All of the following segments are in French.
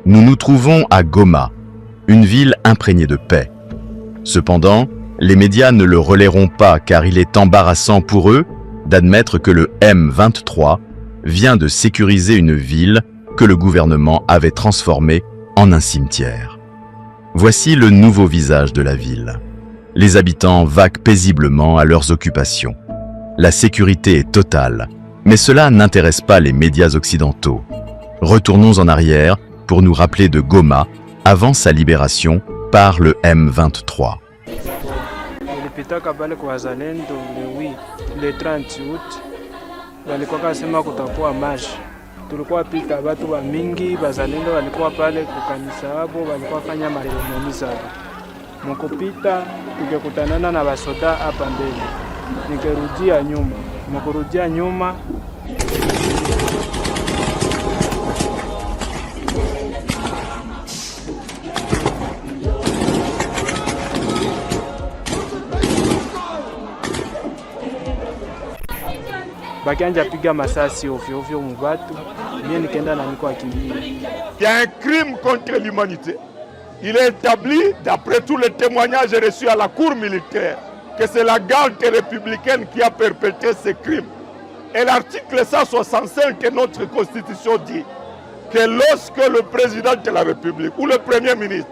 Nous nous trouvons à Goma, une ville imprégnée de paix. Cependant, les médias ne le relaieront pas car il est embarrassant pour eux d'admettre que le M23 vient de sécuriser une ville que le gouvernement avait transformée en un cimetière. Voici le nouveau visage de la ville. Les habitants vaquent paisiblement à leurs occupations. La sécurité est totale, mais cela n'intéresse pas les médias occidentaux. Retournons en arrière pour nous rappeler de Goma avant sa libération par le M23. Nilipitaka pale kwa wazalendo le 30 août walikuwa kasema kutakuwa march. Tulikuwa pita watu wa mingi, wazalendo walikuwa pale kukanisa hapo, walikuwa fanya marehemu zao. Mkupita tukikutanana na basoda hapa mbele. Nikerudia nyuma. Mkurudia nyuma bakianja piga masasi ovyo ovyo mubatu, mie nikaenda na niko akimbia. Il y a un crime contre l'humanité. Il est établi, d'après tous les témoignages reçus à la cour militaire, que c'est la garde républicaine qui a perpétré ces crimes. Et l'article 165 de notre Constitution dit que lorsque le président de la République ou le Premier ministre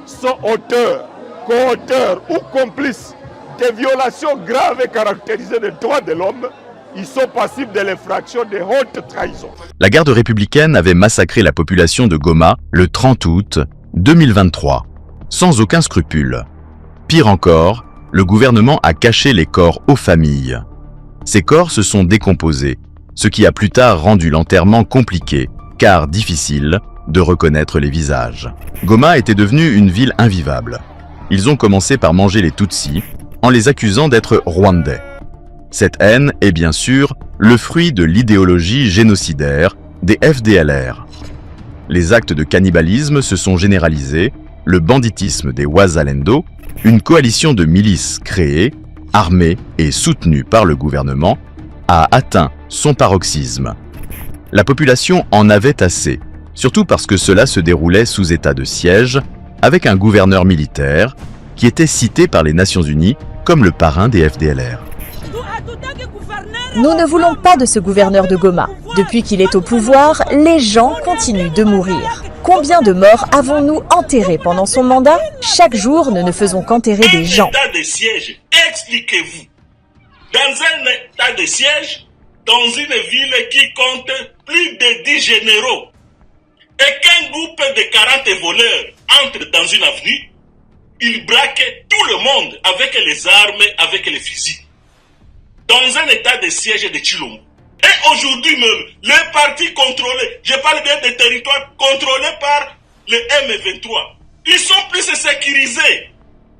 sont auteurs, co-auteurs ou complices de violations graves et caractérisées des droits de l'homme, ils sont passibles de l'infraction de haute trahison. La garde républicaine avait massacré la population de Goma le 30 août 2023, sans aucun scrupule. Pire encore, le gouvernement a caché les corps aux familles. Ces corps se sont décomposés, ce qui a plus tard rendu l'enterrement compliqué, car difficile de reconnaître les visages. Goma était devenue une ville invivable. Ils ont commencé par manger les Tutsis, en les accusant d'être rwandais. Cette haine est bien sûr le fruit de l'idéologie génocidaire des FDLR. Les actes de cannibalisme se sont généralisés, le banditisme des Wazalendo, une coalition de milices créée, armée et soutenue par le gouvernement, a atteint son paroxysme. La population en avait assez, surtout parce que cela se déroulait sous état de siège, avec un gouverneur militaire qui était cité par les Nations Unies comme le parrain des FDLR. Nous ne voulons pas de ce gouverneur de Goma. Depuis qu'il est au pouvoir, les gens continuent de mourir. Combien de morts avons-nous enterrés pendant son mandat? Chaque jour, nous ne faisons qu'enterrer des gens. État de siège, expliquez-vous. Dans un état de siège, dans une ville qui compte plus de 10 généraux, et qu'un groupe de 40 voleurs entre dans une avenue, ils braquent tout le monde avec les armes, avec les fusils. Dans un état de siège de Chilombo. Et aujourd'hui même, les partis contrôlés, je parle bien des territoires contrôlés par le M23, ils sont plus sécurisés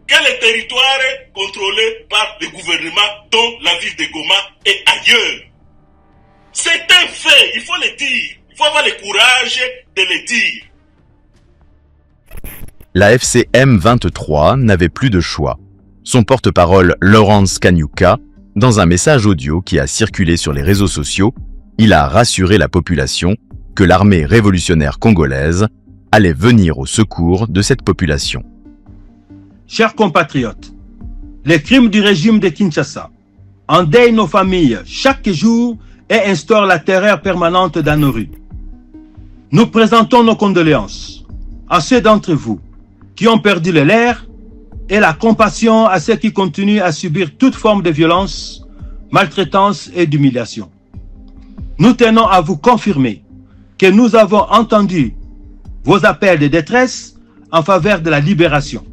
que les territoires contrôlés par le gouvernement, dont la ville de Goma et ailleurs. C'est un fait, il faut le dire. Il faut avoir le courage de le dire. La FCM 23 n'avait plus de choix. Son porte-parole Lawrence Kanyuka, dans un message audio qui a circulé sur les réseaux sociaux, il a rassuré la population que l'armée révolutionnaire congolaise allait venir au secours de cette population. Chers compatriotes, les crimes du régime de Kinshasa endeuillent nos familles chaque jour et instaurent la terreur permanente dans nos rues. Nous présentons nos condoléances à ceux d'entre vous qui ont perdu le leur et la compassion à ceux qui continuent à subir toute forme de violence, maltraitance et d'humiliation. Nous tenons à vous confirmer que nous avons entendu vos appels de détresse en faveur de la libération.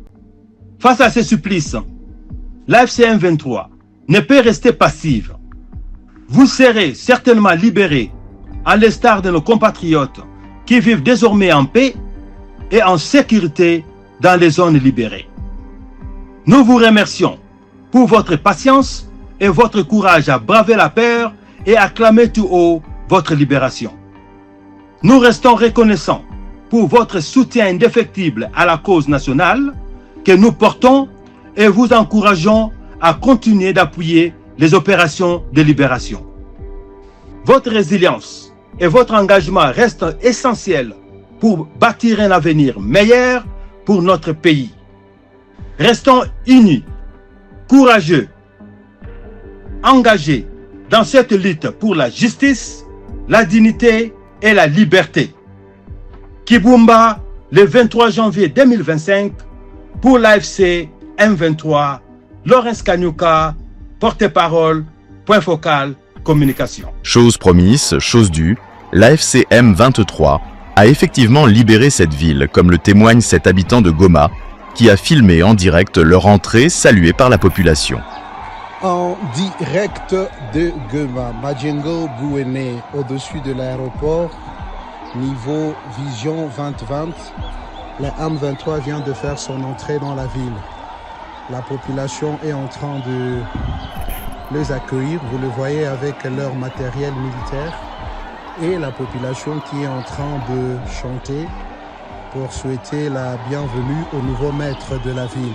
Face à ces supplices, l'AFCM 23 ne peut rester passive. Vous serez certainement libérés, à l'instar de nos compatriotes qui vivent désormais en paix et en sécurité dans les zones libérées. Nous vous remercions pour votre patience et votre courage à braver la peur et à clamer tout haut votre libération. Nous restons reconnaissants pour votre soutien indéfectible à la cause nationale que nous portons et vous encourageons à continuer d'appuyer les opérations de libération. Votre résilience et votre engagement restent essentiels pour bâtir un avenir meilleur pour notre pays. Restons unis, courageux, engagés dans cette lutte pour la justice, la dignité et la liberté. Kibumba, le 23 janvier 2025, pour l'AFC M23, Lawrence Kanyuka, porte-parole, point focal, communication. Chose promise, chose due, l'AFC M23 a effectivement libéré cette ville, comme le témoigne cet habitant de Goma, qui a filmé en direct leur entrée saluée par la population. En direct de Goma, Majengo Bouéné, au-dessus de l'aéroport, niveau Vision 2020, la M23 vient de faire son entrée dans la ville. La population est en train de les accueillir, vous le voyez avec leur matériel militaire, et la population qui est en train de chanter pour souhaiter la bienvenue au nouveau maître de la ville.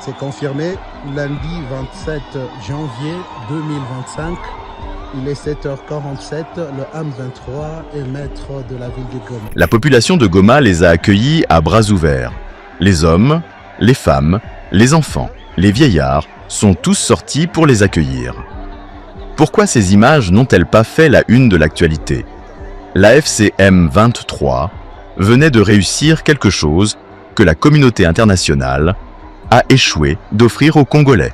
C'est confirmé, lundi 27 janvier 2025, il est 7h47, le M23 est maître de la ville de Goma. La population de Goma les a accueillis à bras ouverts. Les hommes, les femmes, les enfants, les vieillards sont tous sortis pour les accueillir. Pourquoi ces images n'ont-elles pas fait la une de l'actualité? L'AFC M23 venait de réussir quelque chose que la communauté internationale a échoué d'offrir aux Congolais.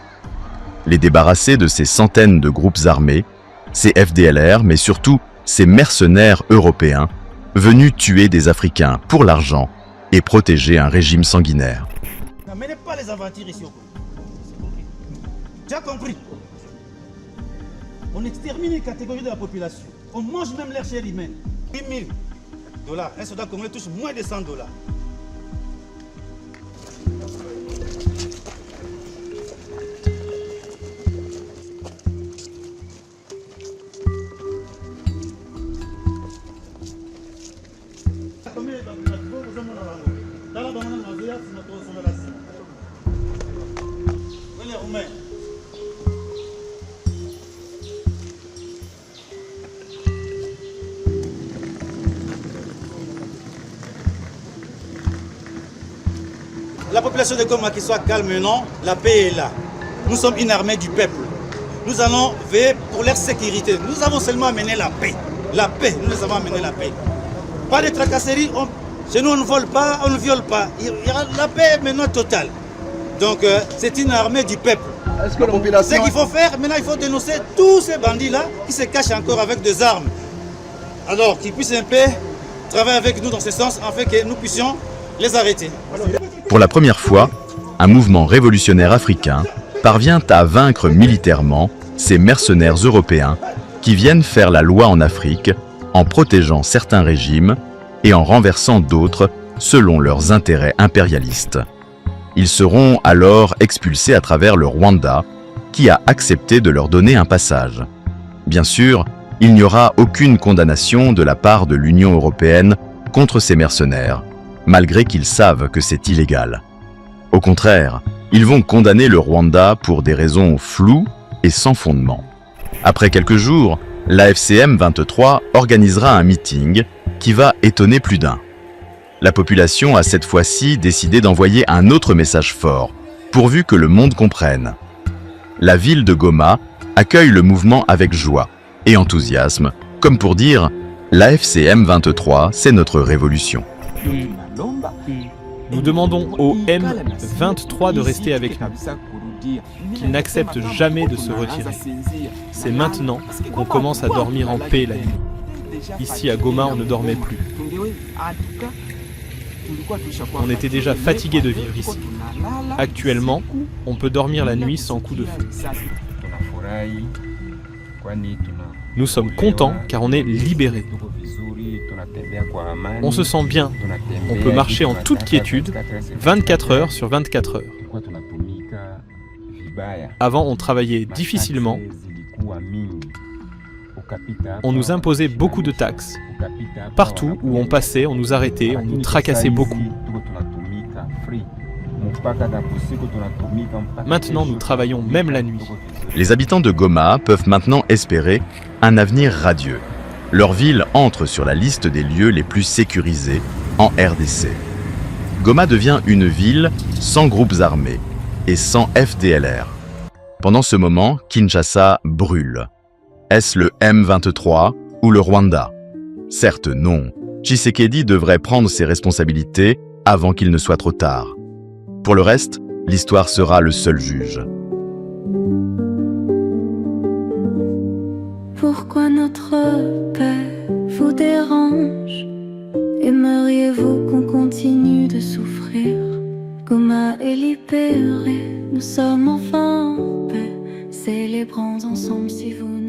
Les débarrasser de ces centaines de groupes armés, ces FDLR, mais surtout ces mercenaires européens venus tuer des Africains pour l'argent et protéger un régime sanguinaire. N'amenez pas les aventures ici au Congo. Tu as compris? On extermine une catégorie de la population. On mange même leur chair humaine. 10 000 $. Un soldat congolais touche moins de 100 $. La population de Goma qui soit calme maintenant, la paix est là. Nous sommes une armée du peuple. Nous allons veiller pour leur sécurité. Nous avons seulement amené la paix. La paix, nous avons amené la paix. Pas de tracasseries, chez nous on ne vole pas, on ne viole pas. Il y aura la paix maintenant totale. Donc c'est une armée du peuple. Ce qu'il faut faire, maintenant il faut dénoncer tous ces bandits-là qui se cachent encore avec des armes. Alors qu'ils puissent un peu travailler avec nous dans ce sens afin que nous puissions les arrêter. Pour la première fois, un mouvement révolutionnaire africain parvient à vaincre militairement ces mercenaires européens qui viennent faire la loi en Afrique en protégeant certains régimes et en renversant d'autres selon leurs intérêts impérialistes. Ils seront alors expulsés à travers le Rwanda, qui a accepté de leur donner un passage. Bien sûr, il n'y aura aucune condamnation de la part de l'Union européenne contre ces mercenaires, malgré qu'ils savent que c'est illégal. Au contraire, ils vont condamner le Rwanda pour des raisons floues et sans fondement. Après quelques jours, l'AFC M23 organisera un meeting qui va étonner plus d'un. La population a cette fois-ci décidé d'envoyer un autre message fort, pourvu que le monde comprenne. La ville de Goma accueille le mouvement avec joie et enthousiasme, comme pour dire « l'AFC M23, c'est notre révolution ». Nous demandons au M23 de rester avec nous, qu'il n'accepte jamais de se retirer. C'est maintenant qu'on commence à dormir en paix la nuit. Ici à Goma, on ne dormait plus. On était déjà fatigués de vivre ici. Actuellement, on peut dormir la nuit sans coup de feu. Nous sommes contents car on est libérés. On se sent bien. On peut marcher en toute quiétude, 24 heures sur 24 heures. Avant, on travaillait difficilement. On nous imposait beaucoup de taxes. Partout où on passait, on nous arrêtait, on nous tracassait beaucoup. Maintenant, nous travaillons même la nuit. Les habitants de Goma peuvent maintenant espérer un avenir radieux. leur ville entre sur la liste des lieux les plus sécurisés en RDC. Goma devient une ville sans groupes armés et sans FDLR. Pendant ce moment, Kinshasa brûle. Est-ce le M23 ou le Rwanda? Certes non. Tshisekedi devrait prendre ses responsabilités avant qu'il ne soit trop tard. Pour le reste, l'histoire sera le seul juge. Pourquoi notre paix vous dérange? Aimeriez-vous qu'on continue de souffrir? Goma est libérée, nous sommes enfin en paix. Célébrons ensemble si vous